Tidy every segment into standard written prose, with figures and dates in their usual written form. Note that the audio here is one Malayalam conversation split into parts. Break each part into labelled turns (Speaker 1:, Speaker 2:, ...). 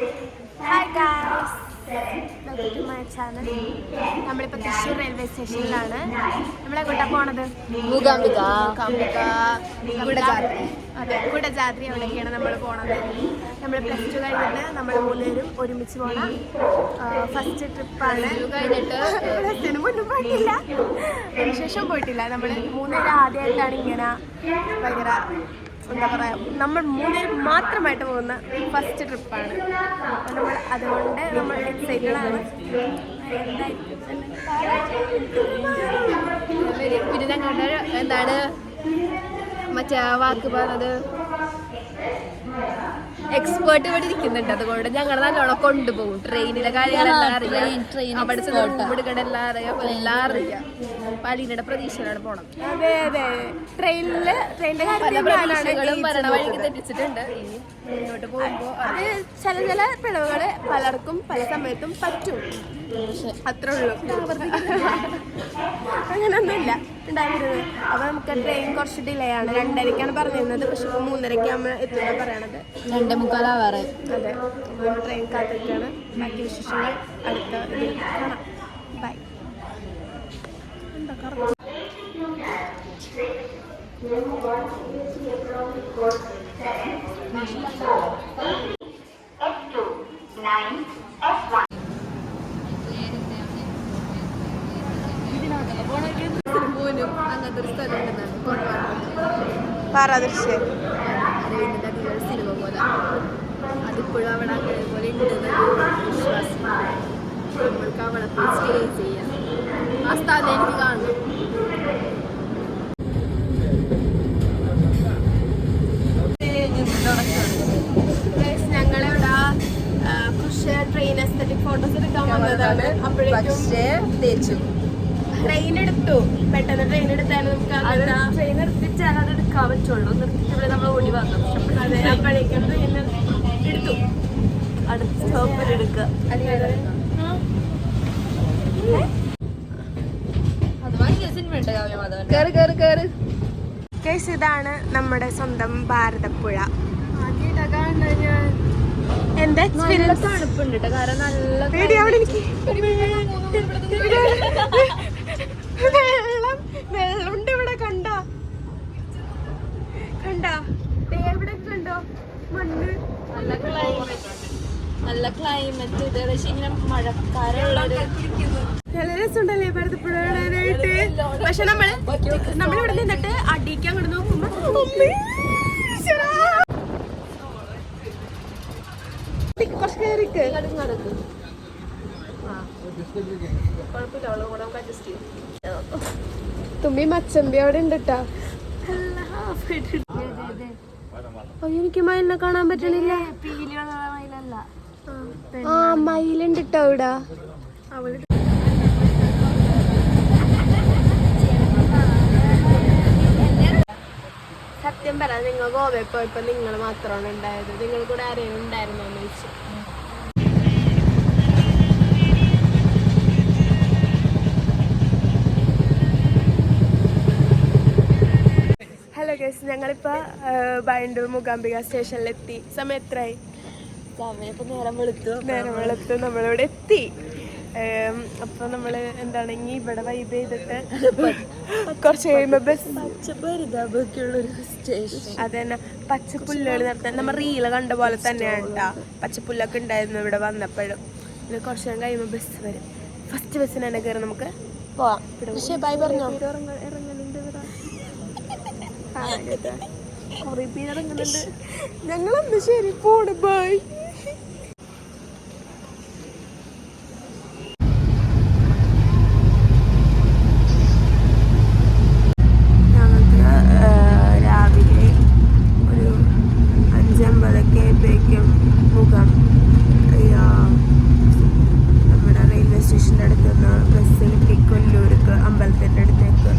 Speaker 1: Hi guys, welcome to my channel. നമ്മളിപ്പോൾ തൃശ്ശൂർ റെയിൽവേ സ്റ്റേഷനിലാണ്. നമ്മളെങ്ങോട്ടാണ് പോണത്?
Speaker 2: മൂകാംബിക
Speaker 1: അതെ, കുടജാദ്രി അവിടേക്കാണ് നമ്മൾ പോണത്. നമ്മൾ പ്ലസ് ടു കഴിഞ്ഞിട്ട് നമ്മൾ മൂന്നുപേരും ഒരുമിച്ച് പോണ ഫസ്റ്റ് ട്രിപ്പാണ്.
Speaker 2: കഴിഞ്ഞിട്ട്
Speaker 1: പ്ലസ് മുന്നും പോയിട്ടില്ല, അതിനുശേഷം പോയിട്ടില്ല. നമ്മൾ മൂന്നുപേരും ആദ്യമായിട്ടാണ് ഇങ്ങനെ ഭയങ്കര എന്താ പറയുക, നമ്മൾ മൂന്നുപേരും മാത്രമായിട്ട് പോകുന്ന ഫസ്റ്റ് ട്രിപ്പാണ്. നമ്മൾ അതുകൊണ്ട് നമ്മൾ എക്സൈറ്റഡ് ആണ്.
Speaker 2: പിന്നെ ഞങ്ങളുടെ എന്താണ് മറ്റേ വാക്ക് പറഞ്ഞത്, എക്സ്പേർട്ട് ഇവിടെ ഇരിക്കുന്നുണ്ട്. അതുകൊണ്ട് ഞങ്ങൾ നല്ലോണം കൊണ്ടുപോകും. ട്രെയിനിലെ കാര്യങ്ങളെല്ലാം അറിയാം, അവിടെ എടുക്കണെല്ലാം അറിയാം, എല്ലാം അറിയാം. പലീനയുടെ പ്രതീക്ഷയിലാണ് പോണം.
Speaker 1: അതെ അതെ, ട്രെയിനിന്റെ
Speaker 2: പല പ്രതീക്ഷകളും ഭരണ വഴിക്ക് തെറ്റിച്ചിട്ടുണ്ട്. ഇനി മുന്നോട്ട് പോകുമ്പോൾ
Speaker 1: അത് ചില പിഴവുകൾ പലർക്കും പല സമയത്തും പറ്റും, അത്രേ ഉള്ളൂ. അങ്ങനൊന്നുമില്ല ഉണ്ടായിരുന്നത്. അപ്പൊ നമുക്ക് ട്രെയിൻ കുറച്ച് ഡിലേ ആണ്. 2:30-ക്കാണ് പറഞ്ഞിരുന്നത്, പക്ഷെ 3:30-ക്കാണ് എത്തുന്നത് പറയണത്.
Speaker 2: 2:45
Speaker 1: അതെ, ട്രെയിൻ കാത്തിരിക്കാണ്. ബാക്കി വിശേഷങ്ങൾ അടുത്ത ഇതിൽ കാണാം. ബൈ.
Speaker 2: അങ്ങനത്തെ ഒരു സ്ഥലം
Speaker 1: പാറാദൃശ്യ
Speaker 2: അരവിന്ദന്റെ അധികം സിനിമ പോലെ അതിപ്പോഴും അവിടെ അങ്ങനെ പോലെ ഉണ്ടെന്നൊരു വിശ്വാസം. നമ്മൾക്ക് അവിടെ പോയി സ്റ്റേ ചെയ്യാം. ആ സ്ഥലം എനിക്ക് കാണണം.
Speaker 1: ഞങ്ങളിവിടെ കൃഷി ട്രെയിൻ എസ്തറ്റിക് ഫോട്ടോസ് എടുക്കാൻ വന്നതാണ്. അപ്പോഴേക്കും
Speaker 2: തേച്ചു
Speaker 1: ട്രെയിൻ എടുത്തു. പെട്ടെന്ന് ട്രെയിൻ എടുത്താലും നമുക്ക്
Speaker 2: ട്രെയിൻ നിർത്തിച്ചാൽ അത് എടുക്കാൻ പറ്റുള്ളൂ. നിർത്തിയിട്ട് നമ്മൾ ഓടി വന്നു.
Speaker 1: അതെ, അപ്പോഴേക്കും ട്രെയിൻ എടുത്തു.
Speaker 2: അടുത്ത സ്റ്റോപ്പിൽ എടുക്കുക. ഇതാണ്
Speaker 1: നമ്മുടെ സ്വന്തം ഭാരതപ്പുഴ. എന്താ
Speaker 2: തണുപ്പുണ്ട് കേട്ടോ, കാരണം നല്ല
Speaker 1: വെള്ളമുണ്ട് ഇവിടെ. കണ്ടോ ഇവിടെ കണ്ടോ മണ്ണ്.
Speaker 2: നല്ല ക്ലൈമറ്റ്. ഇത് ഇങ്ങനെ മഴക്കാരുള്ളൊരു
Speaker 1: നല്ല രസമുണ്ടല്ലേ ഭാരതപ്പുഴ കാണാനായിട്ട്. പക്ഷെ നമ്മളിവിടെ നിന്നിട്ട് അടിക്കാൻ അങ്ങോട്ട് നോക്കുമ്പോ കുറച്ച് കയറിക്ക് തുമ്പി മച്ചമ്പി അവിടെ ഉണ്ട് കേട്ടോ. എനിക്ക് മയിലിനെ കാണാൻ പറ്റണില്ല. ആ മയിലുണ്ട് കേട്ടോ ഇവിടെ. സത്യം പറ, നിങ്ങൾ ഗോവയിൽ പോയപ്പോ നിങ്ങൾ മാത്രമാണ് ഉണ്ടായത്? നിങ്ങൾ കൂടെ ആരെയും ഉണ്ടായിരുന്നോ എന്ന് ചോദിച്ചു. ഹലോ ഗൈസ്, ഞങ്ങളിപ്പോൾ ബൈൻഡൂർ മൂകാംബിക സ്റ്റേഷനിലെത്തി. സമയം എത്രയായി?
Speaker 2: നേരം വെളുത്തു.
Speaker 1: നമ്മളിവിടെ എത്തി. അപ്പോൾ നമ്മൾ എന്താണ് ഇനി ഇവിടെ വൈബ് ചെയ്തിട്ട് കുറച്ച് കഴിയുമ്പോൾ ബസ്. അത് തന്നെ, പച്ചപ്പുല്ലുകൾ നിർത്താൻ നമ്മൾ റീല് കണ്ട പോലെ തന്നെയാണ് കേട്ടോ. പച്ചപ്പുല്ലൊക്കെ ഉണ്ടായിരുന്നു ഇവിടെ വന്നപ്പോഴും. ഇത് കുറച്ച് നേരം കഴിയുമ്പോൾ ബസ് വരും. ഫസ്റ്റ് ബസ്സിന് തന്നെ കയറി നമുക്ക് പോവാം. പക്ഷേ ബൈ പറഞ്ഞോ? ഇറങ്ങലുണ്ട് ഇവിടെ, കുറേ പേര് ഇറങ്ങുന്നുണ്ട്. ഞങ്ങളന്ന് ശരി പോണ്. ബൈ. നമ്മുടെ റെയിൽവേ സ്റ്റേഷൻ്റെ അടുത്ത് നിന്ന് ബസ്സിൽ കൊല്ലൂർക്ക് അമ്പലത്തിൻ്റെ അടുത്തേക്ക്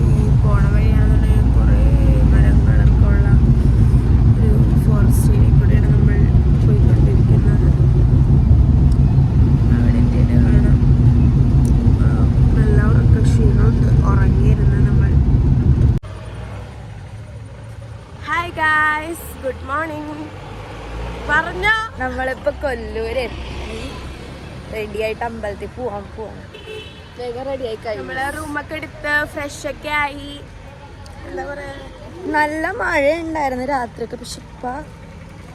Speaker 1: ഈ പോണ വഴിയാണെന്നുണ്ടെങ്കിൽ കുറേ മരങ്ങളൊക്കെ ഉള്ള ഒരു ഫോറസ്റ്റിൽ കൂടെയാണ് നമ്മൾ പോയിക്കൊണ്ടിരിക്കുന്നത്. അവിടെ കാണാം നല്ല ക്ഷീണമുണ്ട്. ഉറങ്ങിയിരുന്ന് നമ്മൾ. Hi guys, good morning. പറഞ്ഞോ.
Speaker 2: നമ്മളിപ്പോ കൊല്ലൂര് എത്തി, റെഡി ആയിട്ട് അമ്പലത്തിൽ പോവാൻ വേഗം റെഡി ആയി കഴിഞ്ഞു.
Speaker 1: നമ്മള് റൂമൊക്കെ എടുത്ത് ഫ്രഷ് ഒക്കെ ആയി. എന്താ പറയാ,
Speaker 2: നല്ല മഴ ഉണ്ടായിരുന്നു രാത്രിയൊക്കെ, പക്ഷെ ഇപ്പൊ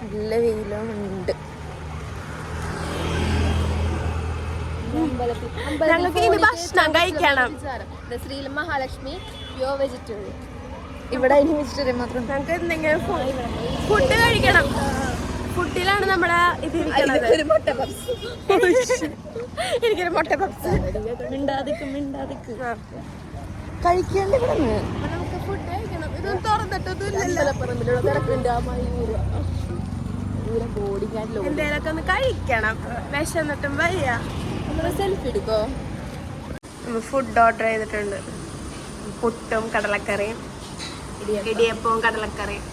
Speaker 2: നല്ല വെയിലും ഉണ്ട്.
Speaker 1: ഞങ്ങൾക്ക് ഇനി ഭക്ഷണം കഴിക്കണം.
Speaker 2: Srila Mahalakshmi pure vegetarian. ഇവിടെ അതിന് വെജിറ്റേറിയൻ മാത്രം.
Speaker 1: ഞങ്ങൾക്ക് എന്തെങ്കിലും ഫുഡ് കഴിക്കണം. ഫുഡിലാണ് നമ്മുടെ ഇത് ഇരിക്കുന്നത്.
Speaker 2: ഒരു മുട്ട പപ്സ്.
Speaker 1: എനിക്കൊരു മുട്ട പപ്സ്.
Speaker 2: മിണ്ടാതിക്ക് കഴിക്കേണ്ട ഇവിടെ
Speaker 1: നമുക്ക് ഫുഡ് കഴിക്കണം. ഇതൊന്നും തുറന്നിട്ടൊന്നുമില്ല. എന്തേലൊക്കെ ഒന്ന് കഴിക്കണം. വിശന്നിട്ടും വയ്യ.
Speaker 2: സെൽഫി എടുക്കോ?
Speaker 1: നമ്മൾ ഫുഡ് ഓർഡർ ചെയ്തിട്ടുണ്ട്. പുട്ടും കടലക്കറിയും, ഇടിയപ്പവും കടലക്കറിയും,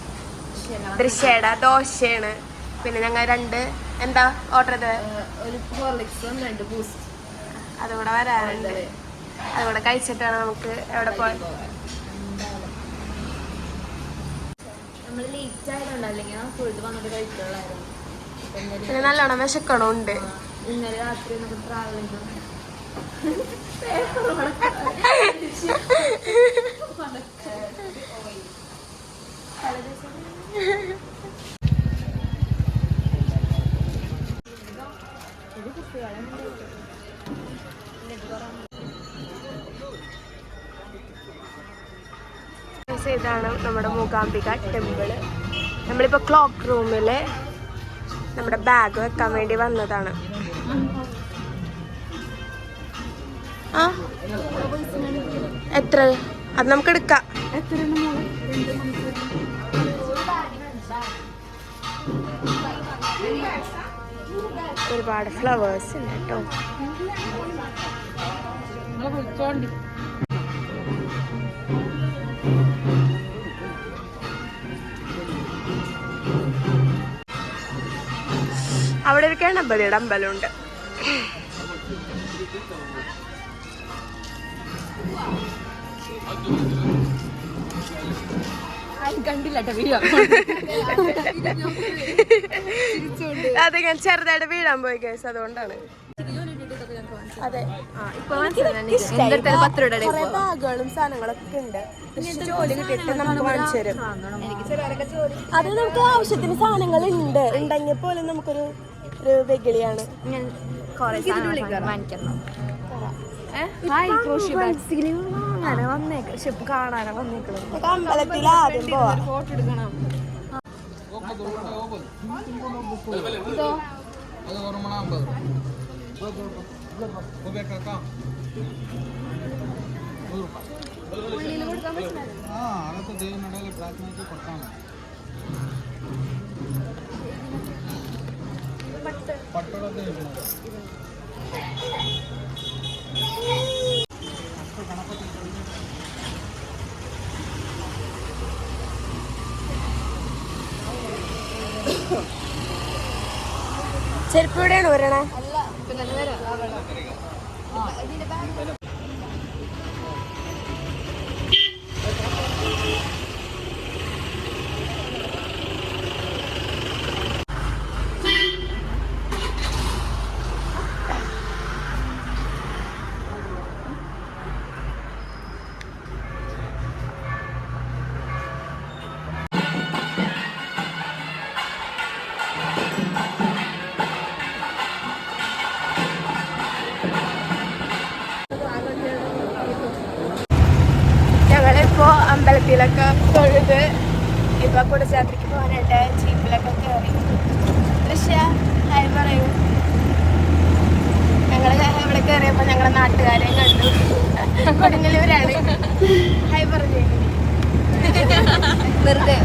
Speaker 1: ദൃശ്യയുടെ ദോശയാണ്. പിന്നെ ഞങ്ങൾ 2 എന്താ ഓർഡർ ചെയ്തത്?
Speaker 2: ഒരു ഹോർലിക്സും 2 ബൂസ്റ്റ്.
Speaker 1: അതുകൂടെ വരാറുണ്ട്. അതുകൂടെ കഴിച്ചിട്ടാണ് നമുക്ക് എവിടെ പോയി.
Speaker 2: നമ്മൾ ലേറ്റ് ആയതുകൊണ്ട്, അല്ലെങ്കിൽ ഫുഡ് വന്നിട്ട് കഴിക്കുള്ളായിരുന്നു.
Speaker 1: പിന്നെ നല്ലോണം വിശക്കണമുണ്ട്.
Speaker 2: ഇന്നലെ രാത്രി നമുക്ക് ട്രാവൽ ചെയ്തു.
Speaker 1: ഇതാണ് നമ്മുടെ മൂകാംബിക ടെമ്പിള്. നമ്മളിപ്പോ ക്ലോക്ക് റൂമില് നമ്മുടെ ബാഗ് വെക്കാൻ വേണ്ടി വന്നതാണ്. ആ എത്ര? അത് നമുക്ക് എടുക്കാം. ഒരുപാട് ഫ്ലവേഴ്സ് ഉണ്ട് കേട്ടോ. അവിടെ ഒരു ഗണപതിയുടെ അമ്പലമുണ്ട്. അതെ, ഞാൻ ചെറുതായിട്ട് വീഴാൻ പോയി കേസ്, അതുകൊണ്ടാണ്. അതെ, ബാഗുകളും സാധനങ്ങളൊക്കെ ഉണ്ട്. ജോലി കിട്ടിയിട്ട് നമുക്ക് വാങ്ങിച്ചു തരും. അത് നമുക്ക് ആവശ്യത്തിന് സാധനങ്ങൾ ഉണ്ടെങ്കിൽ പോലും നമുക്കൊരു വെകിളിയാണ്. അമ്പലത്തിൽ ആദ്യം പോവാ. ചെരുപ്പ് എവിടെയാണ് വരണേ? അമ്പലത്തിലൊക്കെ തൊഴുത് ഇപ്പൊ കുടജാത്രയ്ക്ക് പോകാനായിട്ട് ജീപ്പിലൊക്കെ കയറി. ദൃശ്യ ഹായ് പറയൂ. ഞങ്ങള് ഇവിടെ കയറിയപ്പോ ഞങ്ങളെ നാട്ടുകാരെ കണ്ടു. കൊടുങ്ങല്ലൂരാണ്. ഹായ് പറഞ്ഞു.
Speaker 2: വെറുതെ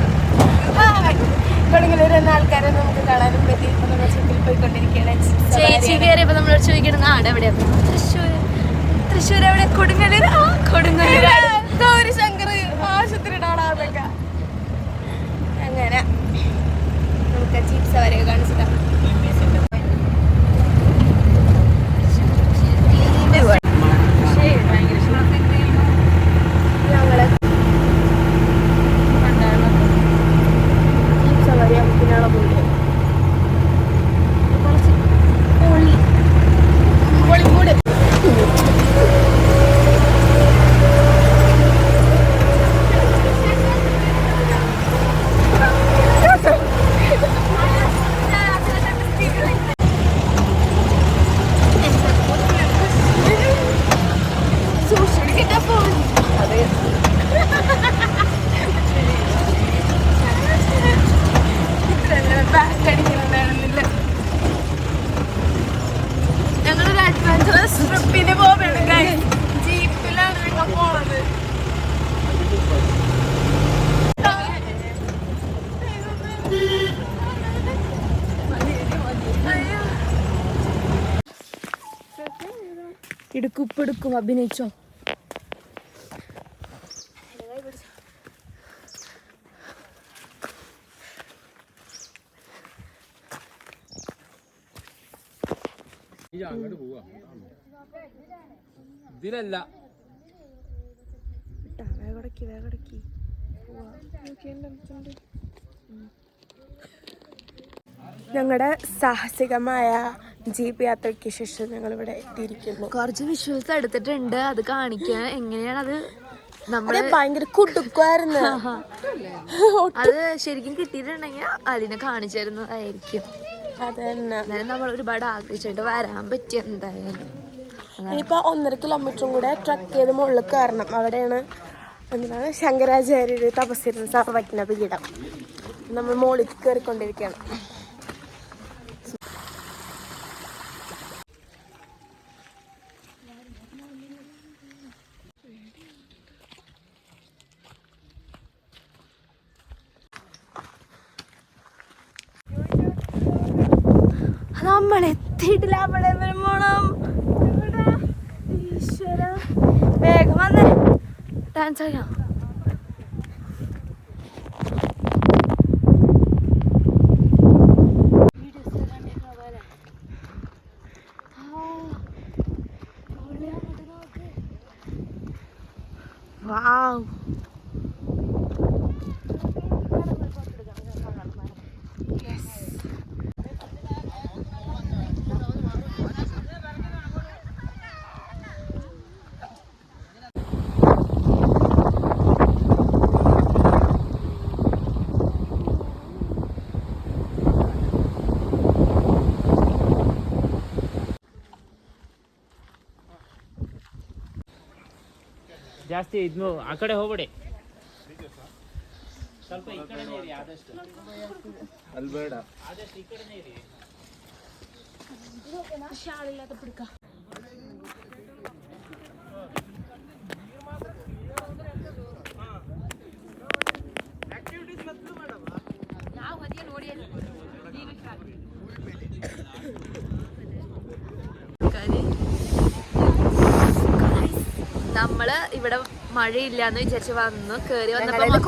Speaker 1: കൊടുങ്ങല്ലൂർ എന്ന ആൾക്കാരെ നമുക്ക് കാണാനും പറ്റി. ഇപ്പൊ നമ്മൾ ജീപ്പിൽ പോയിക്കൊണ്ടിരിക്കുകയാണ്.
Speaker 2: ചേച്ചി കയറിയപ്പോ നമ്മൾ ചോദിക്കണം നാട് എവിടെയാണ്? തൃശ്ശൂർ എവിടെ? കൊടുങ്ങല്ലൂർ. കൊടുങ്ങല്ലൂർ
Speaker 1: ശങ്കർ ആശുപത്രിയിടാണൊക്കെ. അങ്ങനെ നമുക്ക് ജീപ്പ് സവാരിയൊക്കെ കാണിച്ചിട്ടാണ്. ഞങ്ങള് ജീപ്പ് സവാരി പിന്നാളെ പോയി. ബാക്ക് അടിക്കുന്നുണ്ടായിരുന്നില്ല. ഞങ്ങളൊരു അഡ്വഞ്ചറസ് ട്രിപ്പിന് പോവുകയാണ്. ജീപ്പിലാണ് ഞങ്ങൾ പോണത്.
Speaker 2: ഇടുക്കും അഭിനയിച്ചോ?
Speaker 3: ഇതിലല്ല
Speaker 1: വേഗടക്കി ഞങ്ങളുടെ സാഹസികമായ ജീപ്പ് യാത്രയ്ക്ക് ശേഷം ഞങ്ങളിവിടെ എത്തിയിരിക്കുന്നു.
Speaker 2: കുറച്ച് വിഷ്വൽസ് എടുത്തിട്ടുണ്ട്, അത് കാണിക്കാൻ. എങ്ങനെയാണ് അത് നമ്മള്
Speaker 1: ഭയങ്കര കുടുക്കുമായിരുന്നു.
Speaker 2: അത് ശരിക്കും കിട്ടിയിട്ടുണ്ടെങ്കിൽ അതിനെ കാണിച്ചു തരുന്നതായിരിക്കും.
Speaker 1: അത് തന്നെ.
Speaker 2: എന്നാലും നമ്മൾ ഒരുപാട് ആഗ്രഹിച്ചിട്ട് വരാൻ പറ്റി. എന്തായാലും
Speaker 1: ഇനിയിപ്പോൾ 1.5 കിലോമീറ്ററും കൂടെ ട്രക്ക് ചെയ്ത് മുകളിൽ കയറണം. അവിടെയാണ് എന്താണ് ശങ്കരാചാര്യർ തപസ്സിരുന്ന സർവജ്ഞ പീഠം. നമ്മൾ മുകളിൽ കയറിക്കൊണ്ടിരിക്കുകയാണ്. നമ്മൾ എത്തിയിട്ടില്ല. അവിടെ പോണം. ഈശ്വര, വേഗം വന്നേ, ഡാൻസ് കളിക്കാം. വാവ്,
Speaker 3: ಜಾಸ್ತಿ ಇದ್ನು ಆ ಕಡೆ ಹೋಗ್ಬೇಡಿ, ಸ್ವಲ್ಪ ಈ ಕಡೆನೇ ಇರಿ. ಆದಷ್ಟು ಅಲ್ಲಿ ಬೇಡ, ಆದಷ್ಟು ಈ ಕಡೆನೇ ಇರಿ.
Speaker 1: ಶಾಲಿಲ್ಲದ ಬಿಡ್ಕ.
Speaker 2: നമ്മള് ഇവിടെ മഴയില്ലാന്ന് വിചാരിച്ച് വന്നു. കേറി വന്നപ്പോ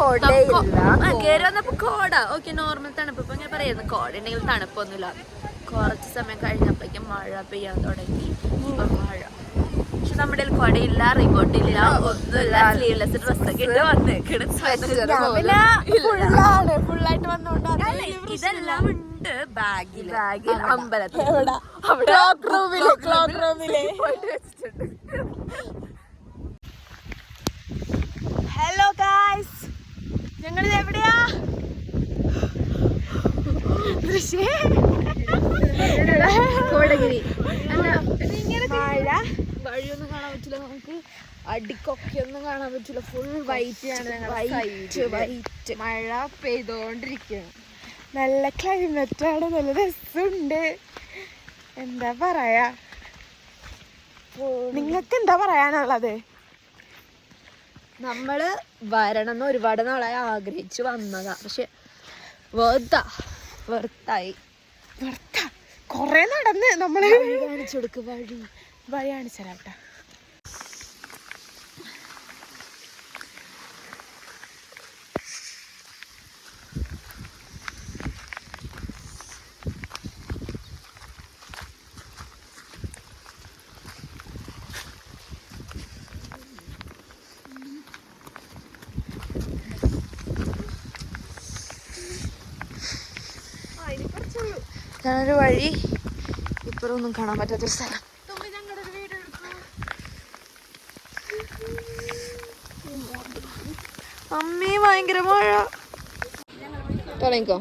Speaker 2: കോട. ഓക്കെ, നോർമൽ തണുപ്പ്. ഇപ്പൊ ഞാൻ പറയുന്നു കോട ഉണ്ടെങ്കിൽ തണുപ്പൊന്നുമില്ല. കുറച്ച് സമയം കഴിഞ്ഞപ്പോഴേക്കും മഴ പെയ്യാൻ തുടങ്ങി. ഇപ്പൊ മഴ. പക്ഷെ നമ്മുടെ കൊടയില്ല, റിമോട്ടില്ല, ഒന്നുമില്ല. സ്ലീവ്ലെസ് ഡ്രസ്സൊക്കെ ഇട്ട് വന്നേക്കണ്. ഇതെല്ലാം ഉണ്ട് ബാഗിൽ. അമ്പലത്തിൽ
Speaker 1: ഹലോ ഗായ്സ്, ഞങ്ങളിത് എവിടെയാ?
Speaker 2: കോടഗിരി.
Speaker 1: മഴ,
Speaker 2: വഴിയൊന്നും കാണാൻ പറ്റില്ല നമുക്ക്. അടിക്കൊക്കെ ഒന്നും കാണാൻ പറ്റില്ല. ഫുൾ വൈറ്റ് ആണ്. വൈറ്റ്
Speaker 1: മഴ പെയ്തോണ്ടിരിക്കുകയാണ്. നല്ല ക്ലൈമറ്റാണ്, നല്ല രസമുണ്ട്. എന്താ പറയാ, നിങ്ങൾക്ക് എന്താ പറയാനുള്ളത്?
Speaker 2: നമ്മള് വരണം എന്ന് ഒരുപാട് നാളായി ആഗ്രഹിച്ചു വന്നതാ. പക്ഷെ വെറുത്തായി.
Speaker 1: കൊറേ നടന്ന് നമ്മള്
Speaker 2: കാണിച്ചു കൊടുക്ക്.
Speaker 1: വഴി കാണിച്ചു തരാം.
Speaker 2: ഞാനൊരു വഴി, ഇപ്പഴൊന്നും കാണാൻ പറ്റാത്തൊരു സ്ഥലം. അമ്മേ, ഭയങ്കര മഴ. തുടങ്ങിക്കോ.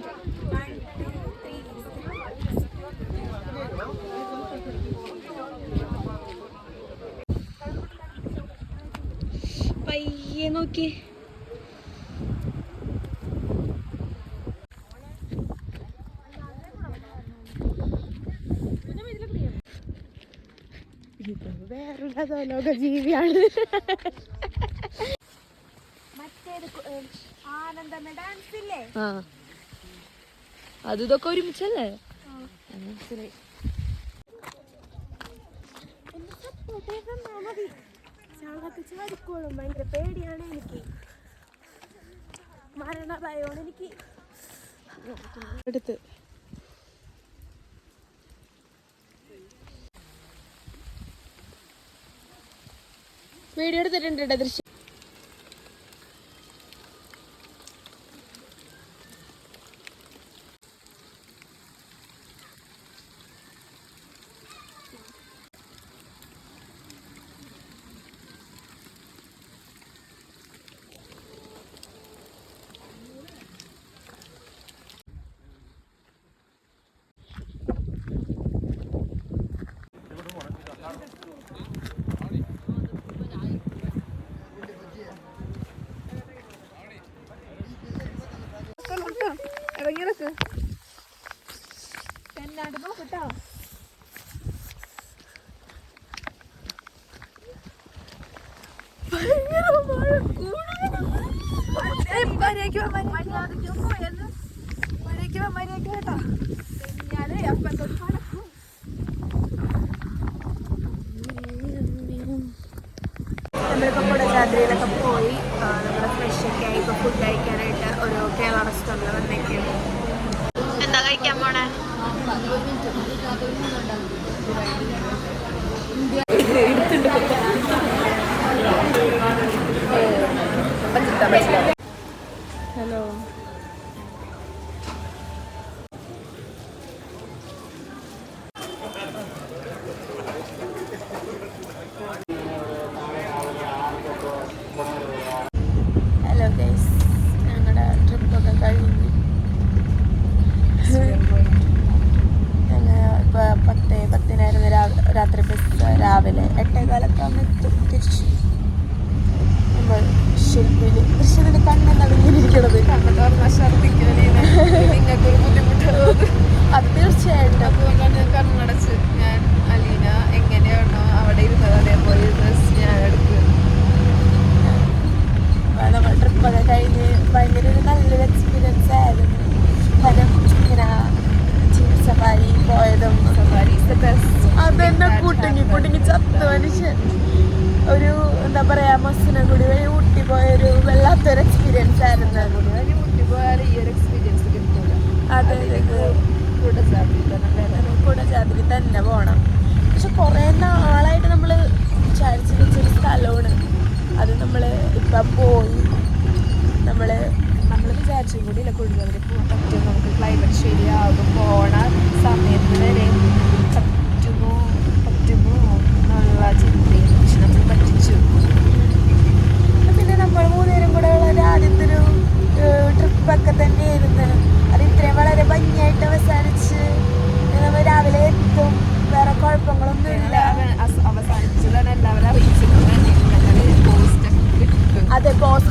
Speaker 2: പയ്യെ നോക്കി.
Speaker 1: വേറൊരു ലോക ജീവിയാണ്. മറ്റേത് ആനന്ദമ ഡാൻസ് ഇല്ലേ?
Speaker 2: അത് ഇതൊക്കെ ഒരുമിച്ചല്ലേ? മനസ്സിലായി.
Speaker 1: ചാടിക്കോളും. ഭയങ്കര പേടിയാണ് എനിക്ക്. മരണഭയമാണ് എനിക്ക്. അടുത്ത് വീഡിയോ എടുത്തിട്ടുണ്ട് ദൃശ്യം. ഇറങ്ങി നടക്ക്. എന്നാണ്ട് നോക്കട്ടോ. നമ്മളിപ്പോൾ കുടജാദ്രിയിലൊക്കെ പോയി നമ്മൾ ഫ്രഷൊക്കെ ആയി ഇപ്പോൾ ഫുഡ് കഴിക്കാനായിട്ട് ഒരു കേരള റെസ്റ്റോറൻറ്റിൽ വന്നേക്കാണ്.
Speaker 2: എന്താ കഴിക്കാൻ പോണേ?
Speaker 1: ഹലോ, ഹലോ ഗൈസ്, ഞങ്ങളുടെ ട്രിപ്പൊക്കെ കഴിഞ്ഞു. ഞങ്ങൾ ഇപ്പോൾ 10:10 രാത്രി ബസ് രാവിലെ 8:15 എത്തും തിരിച്ചു. നമ്മൾ ശില്പിയിൽ ദൃശ്യത്തിന് കണ്ണ് നടങ്ങിയിരിക്കണത് കണ്ണ് തുറന്നാൽ നിങ്ങൾക്കൊരു ബുദ്ധിമുട്ടുള്ളത് അത് തീർച്ചയായിട്ടും. അപ്പോൾ കണ്ണടച്ച് ഞാൻ അലീന എങ്ങനെയാണോ അവിടെ ഇരുന്നത് അതേപോലെ ഞാൻ എടുക്കുക. നമ്മൾ ട്രിപ്പൊക്കെ കഴിഞ്ഞ് ഭയങ്കര ഒരു നല്ലൊരു എക്സ്പീരിയൻസ് ആയിരുന്നു. കാരണം ഇങ്ങനെ ജീപ്പ് സഫാരി പോയതും അതെന്നെ കുട്ടുങ്ങി ചത്തു മനുഷ്യൻ. ഒരു എന്താ പറയാ, മസിനഗുഡി വഴി ഊട്ടി പോയൊരു വല്ലാത്തൊരു എക്സ്പീരിയൻസ് ആയിരുന്നു. ഊട്ടി പോയാൽ ഈ ഒരു എക്സ്പീരിയൻസ് കിട്ടില്ല. അതെ, കുടജാദ്രി തന്നെ പോകണം. പക്ഷെ കുറേ നാളായിട്ട് നമ്മൾ വിചാരിച്ച് വെച്ചൊരു സ്ഥലമാണ് അത്. നമ്മൾ ഇപ്പം പോയി നമ്മൾ വിചാരിച്ചും കൂടി ഇല്ല കുടജാദ്രി പോകാൻ പറ്റും. നമുക്ക് ക്ലൈമറ്റ് ശരിയാകും, പോണ സമയത്ത് വരെ പറ്റുമോ എന്നുള്ള ചിന്തയും. പക്ഷെ നമ്മൾ പറ്റിച്ചു. പിന്നെ നമ്മൾ മൂന്നുപേരും കൂടെ ഉള്ള ആദ്യത്തെ ഒരു ട്രിപ്പൊക്കെ തന്നെയായിരുന്നു. അത് ഇത്രയും വളരെ ഭംഗിയായിട്ട് അവസാനിച്ച് നമ്മൾ രാവിലെ എത്തും. വേറെ കുഴപ്പങ്ങളൊന്നും ഇല്ല. അവസാനിച്ചതാണ് എല്ലാവരും അറിയിച്ചിട്ടുണ്ട്. അതെ, പോസ്റ്റ്